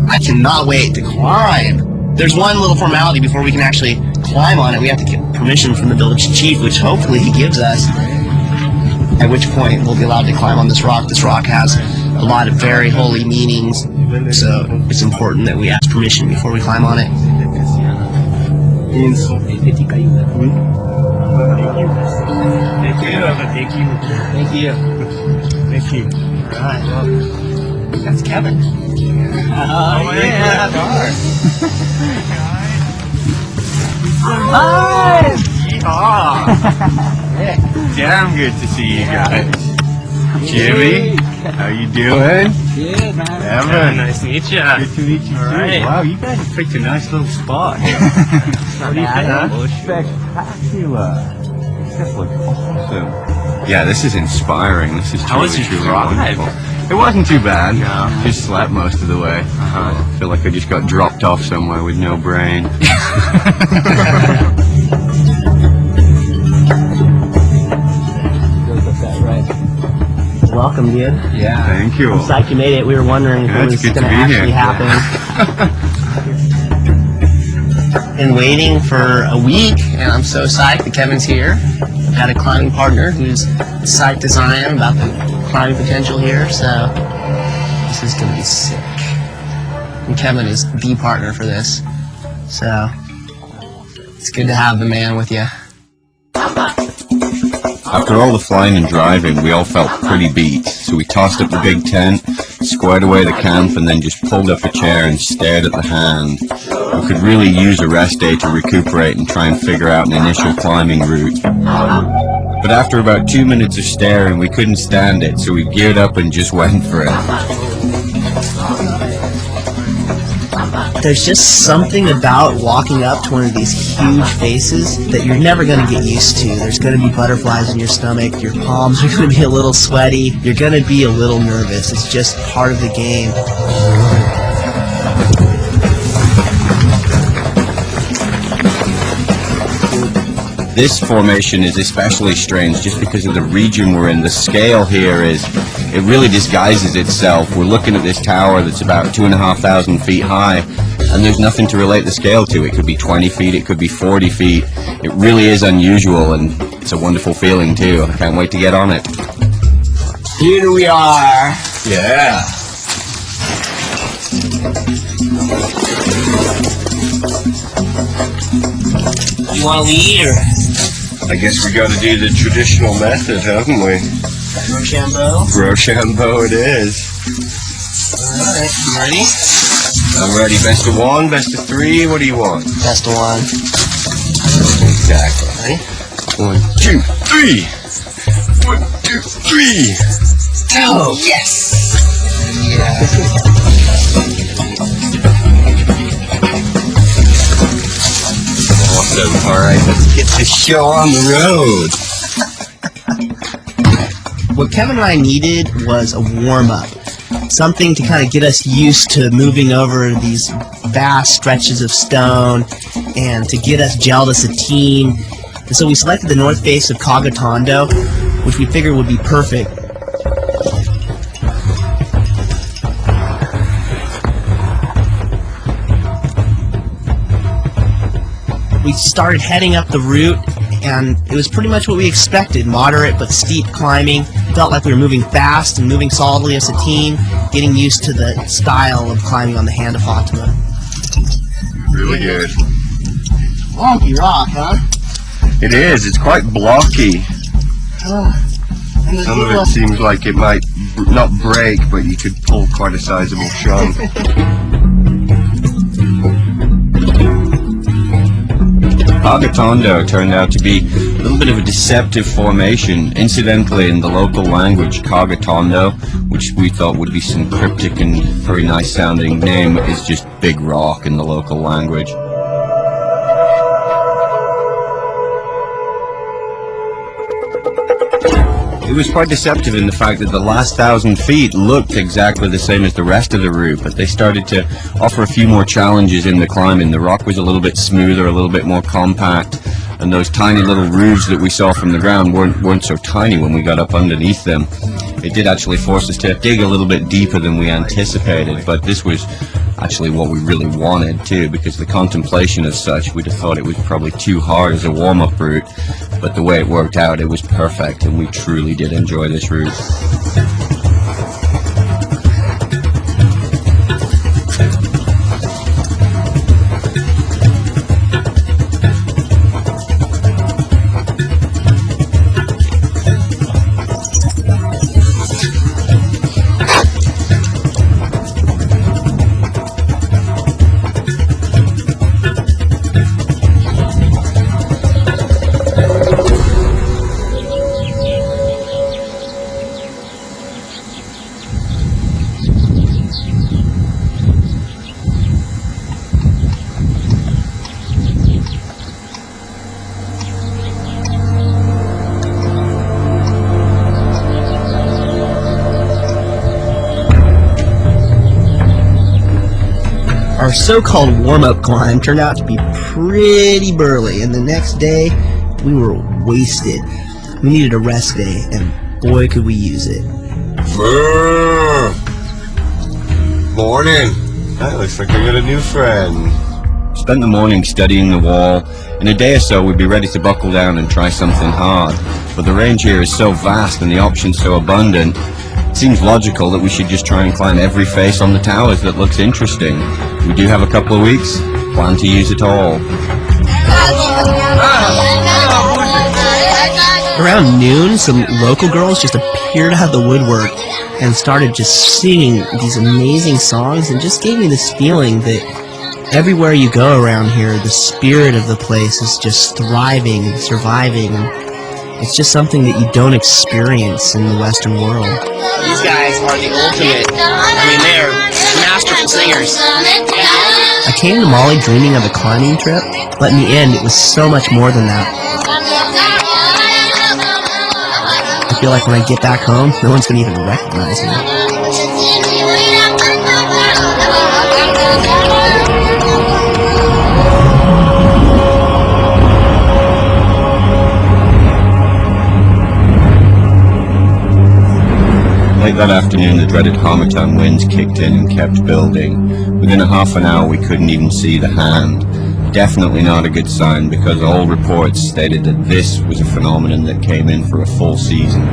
I cannot wait to climb. There's one little formality before we can actually climb on it. We have to get permission from the village chief, which hopefully he gives us, at which point we'll be allowed to climb on this rock. This rock has a lot of very holy meanings, so it's important that we ask permission before we climb on it. Thank you. Thank you. All right, well, that's Kevin. Oh, yeah. Damn good to see you guys. Jimmy, how you doing? Good, man. Evan, Nice to meet you. good to meet you too. right. Wow, you guys have picked a nice little spot. What do you think? Spectacular. This looks awesome. Yeah, this is inspiring. This is How was truly, your truly drive? wonderful. It wasn't too bad. No. Just slept most of the way. I feel like I just got dropped off somewhere with no brain. Welcome, dude. Yeah. Thank you. I'm psyched you made it. We were wondering if Yeah, it it's was good going to to be actually here. happen. Been waiting for a week, and I'm so psyched that Kevin's here. I've got a climbing partner who's as psyched as I am about the climbing potential here, so this is going to be sick. And Kevin is the partner for this, so it's good to have the man with you. After all the flying and driving, we all felt pretty beat, so we tossed up the big tent, squared away the camp, and then just pulled up a chair and stared at the hand. We could really use a rest day to recuperate and try and figure out an initial climbing route. But after about 2 minutes of staring, we couldn't stand it, so we geared up and just went for it. There's just something about walking up to one of these huge faces that you're never going to get used to. There's going to be butterflies in your stomach, your palms are going to be a little sweaty, you're going to be a little nervous. It's just part of the game. This formation is especially strange just because of the region we're in. The scale here it really disguises itself. We're looking at this tower that's about 2,500 feet high, and there's nothing to relate the scale to. It could be 20 feet, it could be 40 feet. It really is unusual, and it's a wonderful feeling too. I can't wait to get on it. Here we are. Yeah. You want to lead or I guess we got to do the traditional method, haven't we? Rochambeau? Rochambeau it is. Alright, you ready? I'm ready. Best of one, best of three. What do you want? Best of one. Exactly. Ready? 1, 2, 3. 1, 2, 3. Go! Yes! Yeah. Awesome. All right, let's get this show on the road. What Kevin and I needed was a warm-up. Something to kind of get us used to moving over these vast stretches of stone and to get us gelled as a team. And so we selected the north face of Cagatondo, which we figured would be perfect. We started heading up the route, and it was pretty much what we expected. Moderate but steep climbing. Felt like we were moving fast and moving solidly as a team, getting used to the style of climbing on the Hand of Fatima. Really good. Wonky rock, huh? It is. It's quite blocky. And Some of it seems like it might not break, but you could pull quite a sizable chunk. Cagatondo turned out to be a little bit of a deceptive formation. Incidentally, in the local language, Cagatondo, which we thought would be some cryptic and very nice sounding name, is just big rock in the local language. It was quite deceptive in the fact that the last 1,000 feet looked exactly the same as the rest of the route, but they started to offer a few more challenges in the climbing. The rock was a little bit smoother, a little bit more compact, and those tiny little roofs that we saw from the ground weren't so tiny when we got up underneath them. It did actually force us to dig a little bit deeper than we anticipated, but this was actually what we really wanted too, because the contemplation of such, we'd have thought it was probably too hard as a warm-up route, but the way it worked out, it was perfect, and we truly did enjoy this route. Our so-called warm-up climb turned out to be pretty burly, and the next day we were wasted. We needed a rest day, and boy could we use it. Morning. That looks like I got a new friend. Spent the morning studying the wall. In a day or so we'd be ready to buckle down and try something hard, but the range here is so vast and the options so abundant, it seems logical that we should just try and climb every face on the towers that looks interesting. We do have a couple of weeks, plan to use it all. Around noon, some local girls just appeared out of the woodwork and started just singing these amazing songs, and just gave me this feeling that everywhere you go around here, the spirit of the place is just thriving and surviving. It's just something that you don't experience in the Western world. These guys are the ultimate. I mean, they are masterful singers. I came to Mali dreaming of a climbing trip, but in the end, it was so much more than that. I feel like when I get back home, no one's going to even recognize me. Late that afternoon, the dreaded harmattan winds kicked in and kept building. Within a half an hour, we couldn't even see the hand. Definitely not a good sign, because all reports stated that this was a phenomenon that came in for a full season.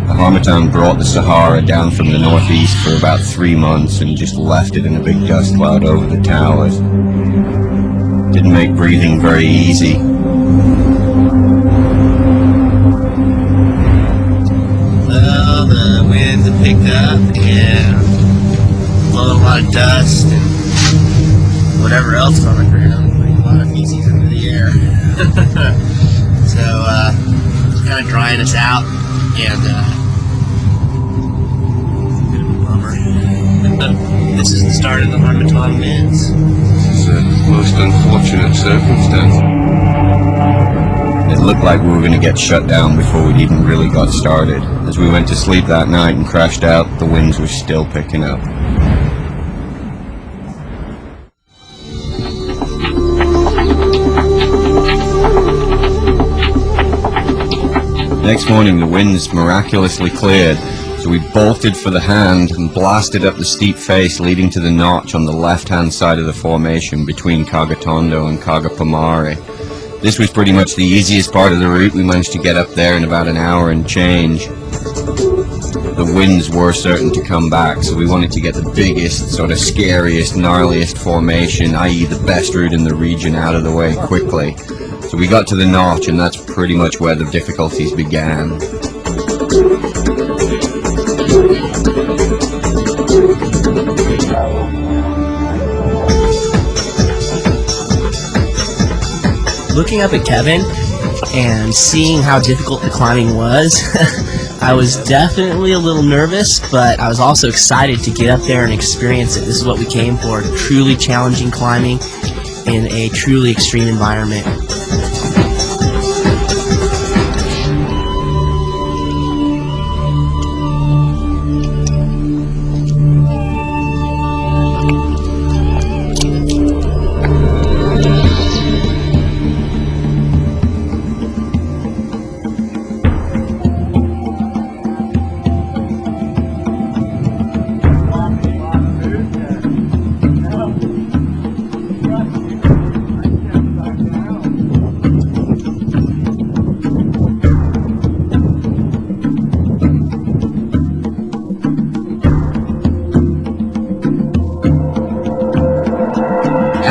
The harmattan brought the Sahara down from the northeast for about 3 months and just left it in a big dust cloud over the towers. Didn't make breathing very easy. Well, the winds have picked up and blown a lot of dust and whatever else is on the ground, putting a lot of feces into the air. So, it's kind of drying us out, and it's a bit of a bummer. This is the start of the harmattan winds. It's a most unfortunate circumstance. It looked like we were going to get shut down before we'd even really got started. As we went to sleep that night and crashed out, the winds were still picking up. Next morning, the winds miraculously cleared, so we bolted for the hand and blasted up the steep face leading to the notch on the left-hand side of the formation between Kagatondo and Kagapamari. This was pretty much the easiest part of the route. We managed to get up there in about an hour and change. The winds were certain to come back, so we wanted to get the biggest, sort of scariest, gnarliest formation, i.e. the best route in the region, out of the way quickly. So we got to the notch, and that's pretty much where the difficulties began. Looking up at Kevin and seeing how difficult the climbing was, I was definitely a little nervous, but I was also excited to get up there and experience it. This is what we came for, truly challenging climbing in a truly extreme environment.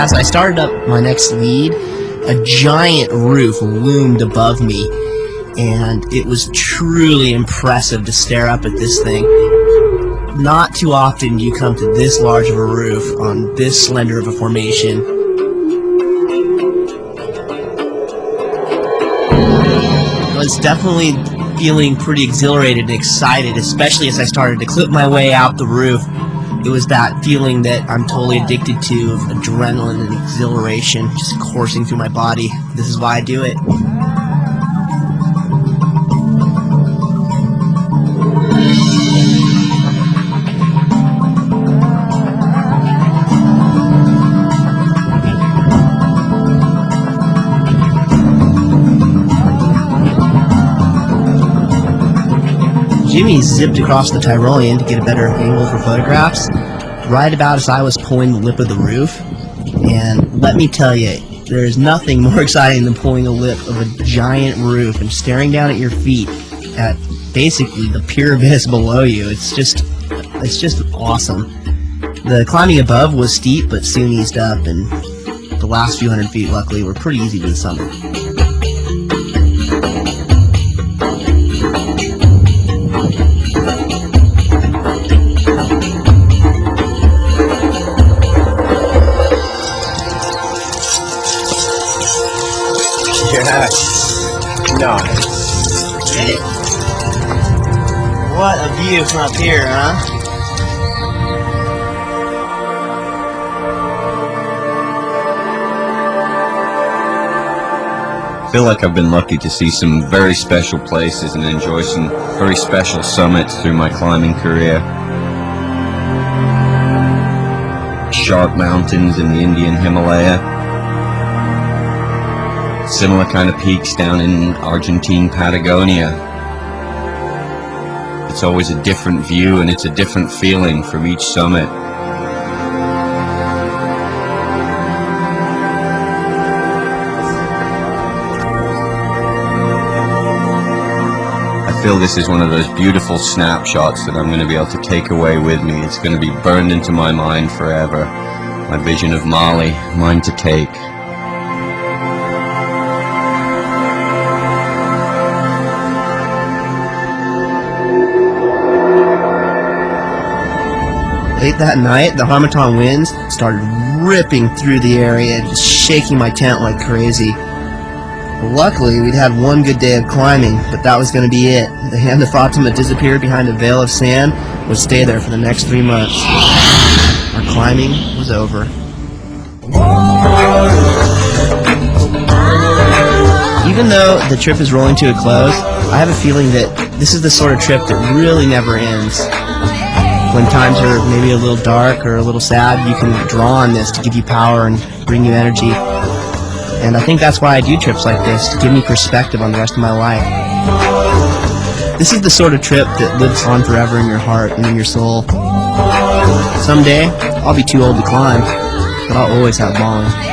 as I started up my next lead, a giant roof loomed above me, and it was truly impressive to stare up at this thing. Not too often do you come to this large of a roof on this slender of a formation. I was definitely feeling pretty exhilarated and excited, especially as I started to clip my way out the roof. It was that feeling that I'm totally addicted to, of adrenaline and exhilaration just coursing through my body. This is why I do it. Jimmy zipped across the Tyrolean to get a better angle for photographs, right about as I was pulling the lip of the roof. And let me tell you, there is nothing more exciting than pulling the lip of a giant roof and staring down at your feet at basically the pure abyss below you. It's just awesome. The climbing above was steep, but soon eased up, and the last few hundred feet, luckily, were pretty easy to the summit. Nice. Hey. What a view from up here, huh? I feel like I've been lucky to see some very special places and enjoy some very special summits through my climbing career. Shark Mountains in the Indian Himalaya. Similar kind of peaks down in Argentine Patagonia. It's always a different view and it's a different feeling from each summit. I feel this is one of those beautiful snapshots that I'm going to be able to take away with me. It's going to be burned into my mind forever. My vision of Mali, mine to take. Late that night, the Harmattan winds started ripping through the area, just shaking my tent like crazy. Luckily, we'd had one good day of climbing, but that was going to be it. The hand of Fatima disappeared behind a veil of sand, would stay there for the next 3 months. Our climbing was over. Even though the trip is rolling to a close, I have a feeling that this is the sort of trip that really never ends. When times are maybe a little dark or a little sad, you can draw on this to give you power and bring you energy. And I think that's why I do trips like this, to give me perspective on the rest of my life. This is the sort of trip that lives on forever in your heart and in your soul. Someday, I'll be too old to climb, but I'll always have balling.